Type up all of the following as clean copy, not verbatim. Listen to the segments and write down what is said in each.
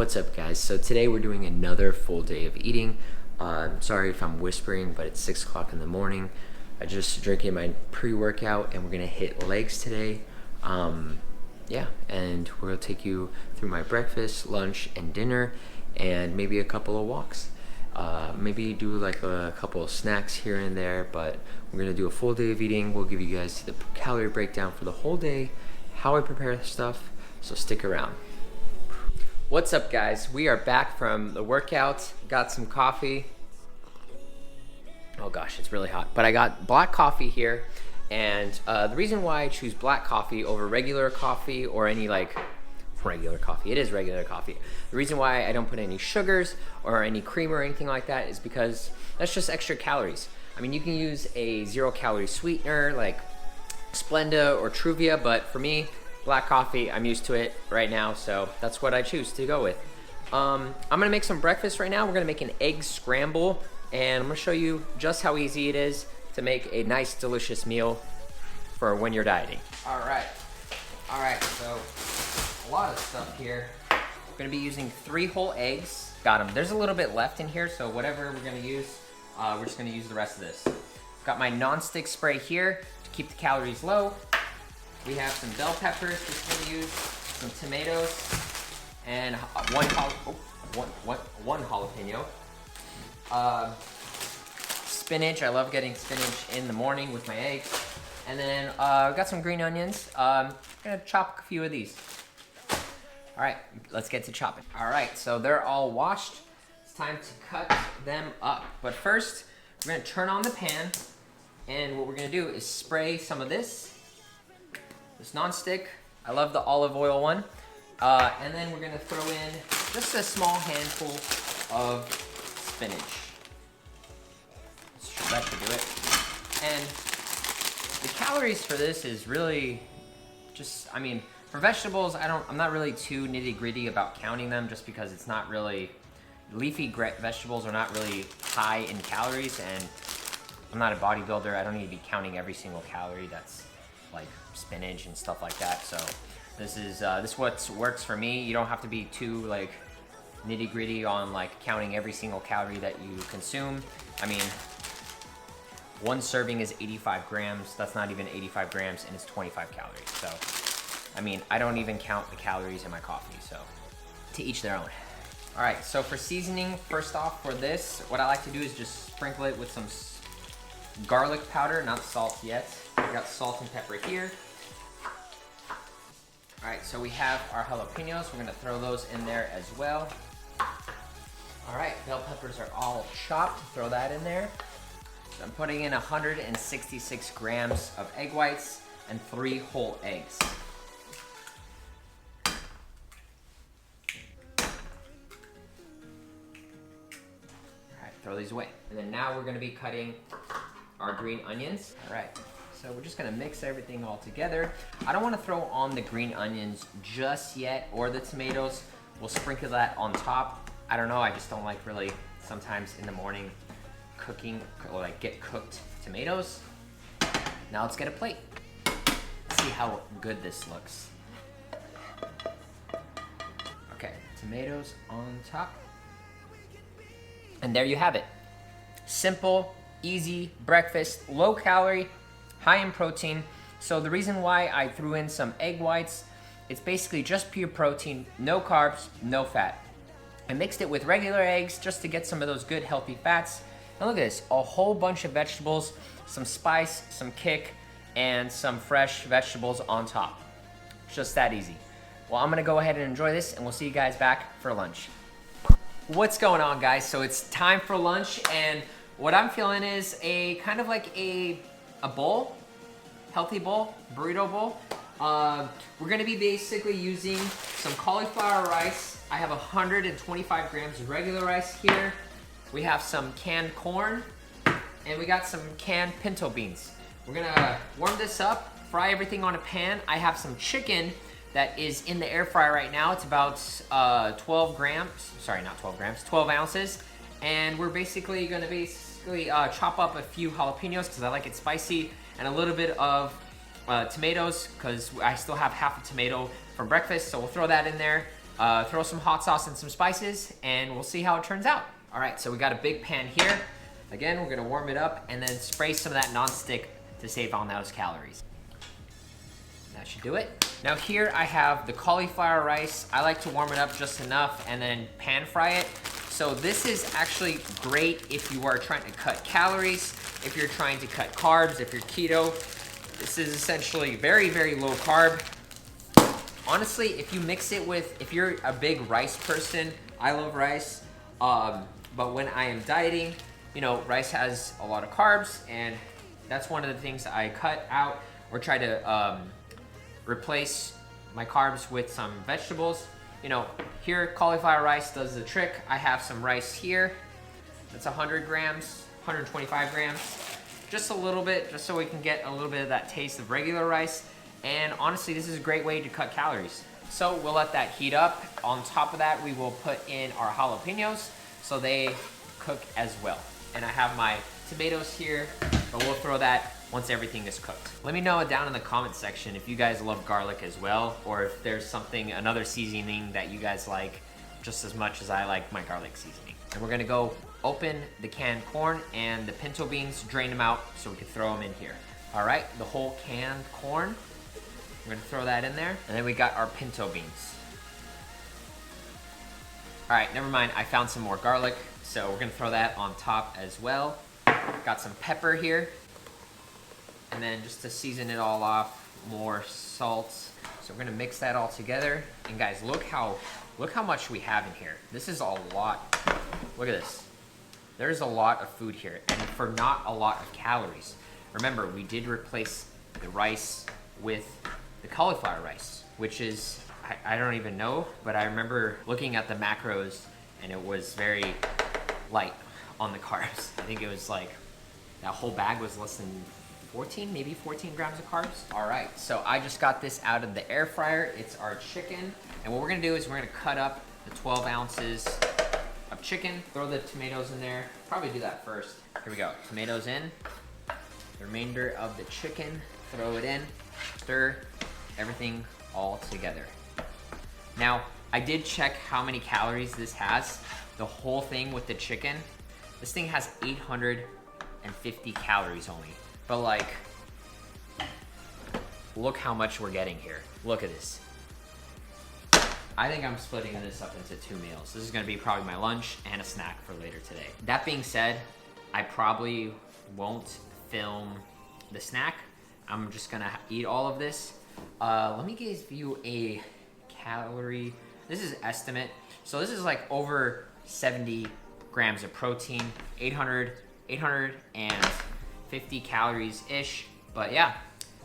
What's up, guys? So today we're doing another full day of eating. Sorry if I'm whispering, but it's 6 o'clock in the morning. I just drinking my pre-workout and we're gonna hit legs today. Yeah, and we're gonna take you through my breakfast, lunch, and dinner, and maybe a couple of walks. Maybe do like a couple of snacks here and there, but we're gonna do a full day of eating. We'll give you guys the calorie breakdown for the whole day, how I prepare stuff, so stick around. What's up, guys? We are back from the workout. Got some coffee. Oh gosh, it's really hot. But I got black coffee here, and the reason why I choose black coffee over regular coffee or any regular coffee, it is regular coffee. The reason why I don't put any sugars or any cream or anything like that is because that's just extra calories. I mean, you can use a 0-calorie sweetener like Splenda or Truvia, but for me, black coffee, I'm used to it right now, so that's what I choose to go with. I'm gonna make some breakfast right now. We're gonna make an egg scramble, and I'm gonna show you just how easy it is to make a nice, delicious meal for when you're dieting. All right, so a lot of stuff here. We're gonna be using 3 whole eggs. Got them. There's a little bit left in here, so whatever we're gonna use, we're just gonna use the rest of this. Got my non-stick spray here to keep the calories low. We have some bell peppers, just gonna use some tomatoes, and one jalapeno. Spinach, I love getting spinach in the morning with my eggs. And then I've got some green onions. I'm gonna chop a few of these. All right, let's get to chopping. All right, so they're all washed. It's time to cut them up. But first, we're gonna turn on the pan, and what we're gonna do is spray some of this non-stick. I love the olive oil one. And then we're gonna throw in just a small handful of spinach. That should do it. And the calories for this is really just, I mean, for vegetables, I'm not really too nitty-gritty about counting them, just because it's not really, leafy vegetables are not really high in calories, and I'm not a bodybuilder. I don't need to be counting every single calorie that's like spinach and stuff like that. So this what works for me. You don't have to be too like nitty-gritty on like counting every single calorie that you consume. I mean, one serving is 85 grams. That's not even 85 grams, and it's 25 calories. So I mean, I don't even count the calories in my coffee, so to each their own. All right, so for seasoning, first off for this, what I like to do is just sprinkle it with some garlic powder, not salt yet. I got salt and pepper here. All right, so we have our jalapenos. We're gonna throw those in there as well. All right, bell peppers are all chopped. Throw that in there. So I'm putting in 166 grams of egg whites and 3 whole eggs. All right, throw these away. And then now we're gonna be cutting our green onions. All right, so we're just gonna mix everything all together. I don't wanna throw on the green onions just yet, or the tomatoes. We'll sprinkle that on top. I don't know, I just don't like really, sometimes in the morning, cooking, or like get cooked tomatoes. Now let's get a plate. Let's see how good this looks. Okay, tomatoes on top. And there you have it. Simple, easy breakfast, low calorie, high in protein. So the reason why I threw in some egg whites, it's basically just pure protein, no carbs, no fat. I mixed it with regular eggs just to get some of those good healthy fats. And look at this, a whole bunch of vegetables, some spice, some kick, and some fresh vegetables on top. It's just that easy. Well, I'm gonna go ahead and enjoy this, and we'll see you guys back for lunch. What's going on, guys? So it's time for lunch, and what I'm feeling is a kind of like a bowl, healthy bowl, burrito bowl. We're gonna be basically using some cauliflower rice. I have 125 grams of regular rice here. We have some canned corn, and we got some canned pinto beans. We're gonna warm this up, fry everything on a pan. I have some chicken that is in the air fryer right now. It's about 12 ounces. And we're basically gonna chop up a few jalapenos because I like it spicy, and a little bit of tomatoes because I still have half a tomato from breakfast, so we'll throw that in there. throw some hot sauce and some spices, and we'll see how it turns out. All right, so we got a big pan here. Again, we're gonna warm it up and then spray some of that nonstick to save on those calories. That should do it. Now here I have the cauliflower rice. I like to warm it up just enough and then pan fry it. So this is actually great if you are trying to cut calories, if you're trying to cut carbs, if you're keto. This is essentially very, very low carb. Honestly, if you mix it with, if you're a big rice person, I love rice, but when I am dieting, you know, rice has a lot of carbs, and that's one of the things I cut out or try to replace my carbs with some vegetables. You know, here cauliflower rice does the trick. I have some rice here. That's 100 grams, 125 grams. Just a little bit, just so we can get a little bit of that taste of regular rice. And honestly, this is a great way to cut calories. So we'll let that heat up. On top of that, we will put in our jalapenos so they cook as well. And I have my tomatoes here, but we'll throw that once everything is cooked. Let me know down in the comment section if you guys love garlic as well, or if there's something, another seasoning that you guys like just as much as I like my garlic seasoning. And we're gonna go open the canned corn and the pinto beans, drain them out so we can throw them in here. All right, the whole canned corn, we're gonna throw that in there. And then we got our pinto beans. All right, never mind, I found some more garlic, so we're gonna throw that on top as well. Got some pepper here. And then just to season it all off, more salt. So we're gonna mix that all together. And guys, look how much we have in here. This is a lot. Look at this. There's a lot of food here, and for not a lot of calories. Remember, we did replace the rice with the cauliflower rice, which is, I don't even know, but I remember looking at the macros and it was very light on the carbs. I think it was like, that whole bag was less than 14, maybe 14 grams of carbs. All right, so I just got this out of the air fryer. It's our chicken. And what we're gonna do is we're gonna cut up the 12 ounces of chicken, throw the tomatoes in there. Probably do that first. Here we go, tomatoes in. The remainder of the chicken, throw it in, stir everything all together. Now, I did check how many calories this has. The whole thing with the chicken, this thing has 850 calories only. But like, look how much we're getting here. Look at this. I think I'm splitting this up into 2 meals. This is gonna be probably my lunch and a snack for later today. That being said, I probably won't film the snack. I'm just gonna eat all of this. Let me give you a calorie. This is estimate. So this is like over 70 grams of protein, 850 calories-ish. But yeah,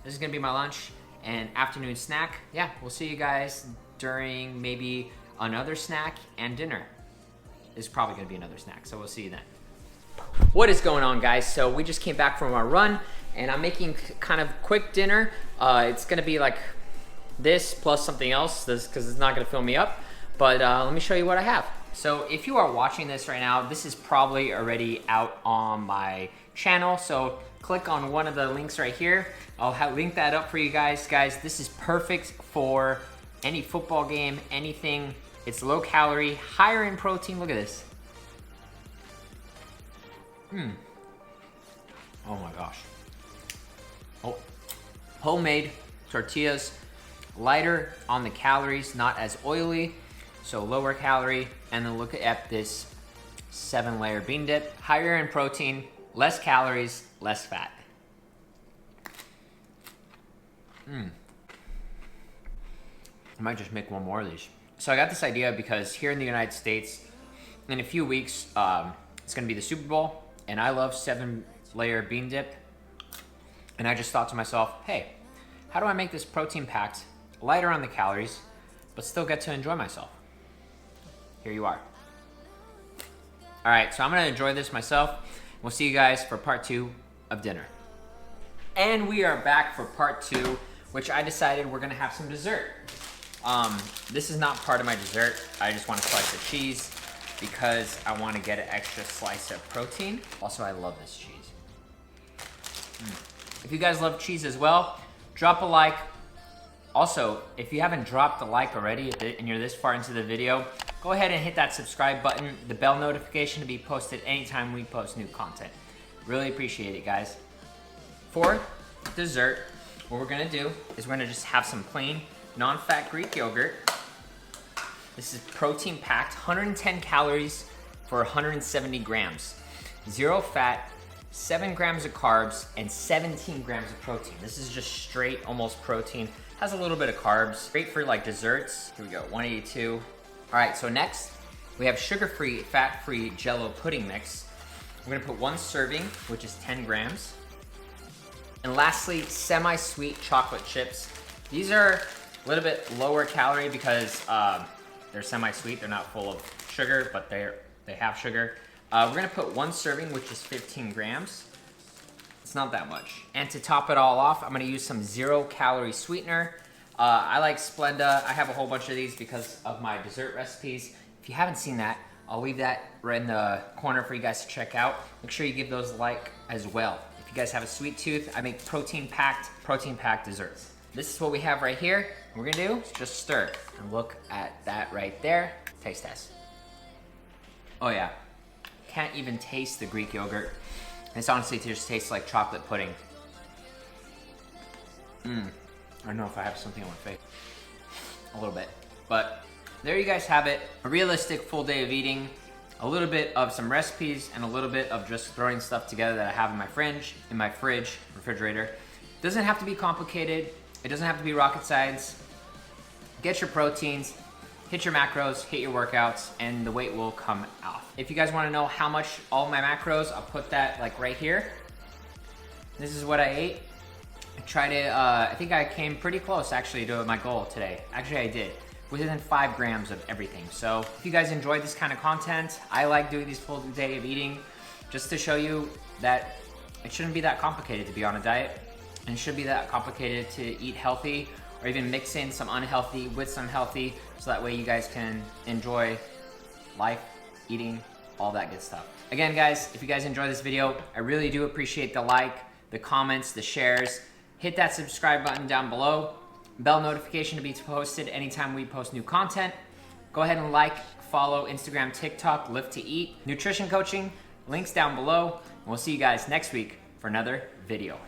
this is gonna be my lunch and afternoon snack. Yeah, we'll see you guys during maybe another snack and dinner. This is probably gonna be another snack, so we'll see you then. What is going on, guys? So we just came back from our run and I'm making kind of quick dinner. It's gonna be like this plus something else, because it's not gonna fill me up. But let me show you what I have. So if you are watching this right now, this is probably already out on my channel. So click on one of the links right here. I'll link that up for you guys. Guys, this is perfect for any football game, anything. It's low calorie, higher in protein. Look at this. Oh my gosh. Oh, homemade tortillas, lighter on the calories, not as oily, so lower calorie. And then look at this 7-layer bean dip, higher in protein, less calories, less fat. I might just make one more of these. So I got this idea because here in the United States, in a few weeks, it's gonna be the Super Bowl, and I love 7-layer bean dip. And I just thought to myself, hey, how do I make this protein packed, lighter on the calories, but still get to enjoy myself? Here you are. All right, so I'm gonna enjoy this myself. We'll see you guys for part 2 of dinner. And we are back for part 2, which I decided we're gonna have some dessert. This is not part of my dessert. I just want a slice of cheese because I want to get an extra slice of protein. Also, I love this cheese. If you guys love cheese as well, drop a like, Also, if you haven't dropped a like already and you're this far into the video, go ahead and hit that subscribe button, the bell notification to be posted anytime we post new content. Really appreciate it, guys. For dessert, what we're gonna do is we're gonna just have some plain non-fat Greek yogurt. This is protein packed, 110 calories for 170 grams. 0 fat, 7 grams of carbs, and 17 grams of protein. This is just straight, almost protein. Has a little bit of carbs. Great for like desserts. Here we go, 182. All right, so next we have sugar-free, fat-free Jell-O pudding mix. We're gonna put 1 serving, which is 10 grams. And lastly, semi-sweet chocolate chips. These are a little bit lower calorie because they're semi-sweet. They're not full of sugar, but they have sugar. We're gonna put 1 serving, which is 15 grams. It's not that much. And to top it all off, I'm gonna use some 0-calorie sweetener. I like Splenda. I have a whole bunch of these because of my dessert recipes. If you haven't seen that, I'll leave that right in the corner for you guys to check out. Make sure you give those a like as well. If you guys have a sweet tooth, I make protein-packed desserts. This is what we have right here. What we're gonna do is just stir. And look at that right there. Taste test. Oh yeah. Can't even taste the Greek yogurt. This honestly just tastes like chocolate pudding. I don't know if I have something on my face. A little bit. But there you guys have it. A realistic full day of eating. A little bit of some recipes and a little bit of just throwing stuff together that I have in my refrigerator. Doesn't have to be complicated. It doesn't have to be rocket science. Get your proteins, hit your macros, hit your workouts, and the weight will come off. If you guys wanna know how much all my macros, I'll put that like right here. This is what I ate. I tried it, I think I came pretty close actually to my goal today. Actually I did, within 5 grams of everything. So if you guys enjoyed this kind of content, I like doing these full day of eating just to show you that it shouldn't be that complicated to be on a diet. And it shouldn't be that complicated to eat healthy or even mix in some unhealthy with some healthy so that way you guys can enjoy life, eating, all that good stuff. Again, guys, if you guys enjoyed this video, I really do appreciate the like, the comments, the shares. Hit that subscribe button down below. Bell notification to be posted anytime we post new content. Go ahead and like, follow Instagram, TikTok, Lift to Eat, nutrition coaching, links down below. And we'll see you guys next week for another video.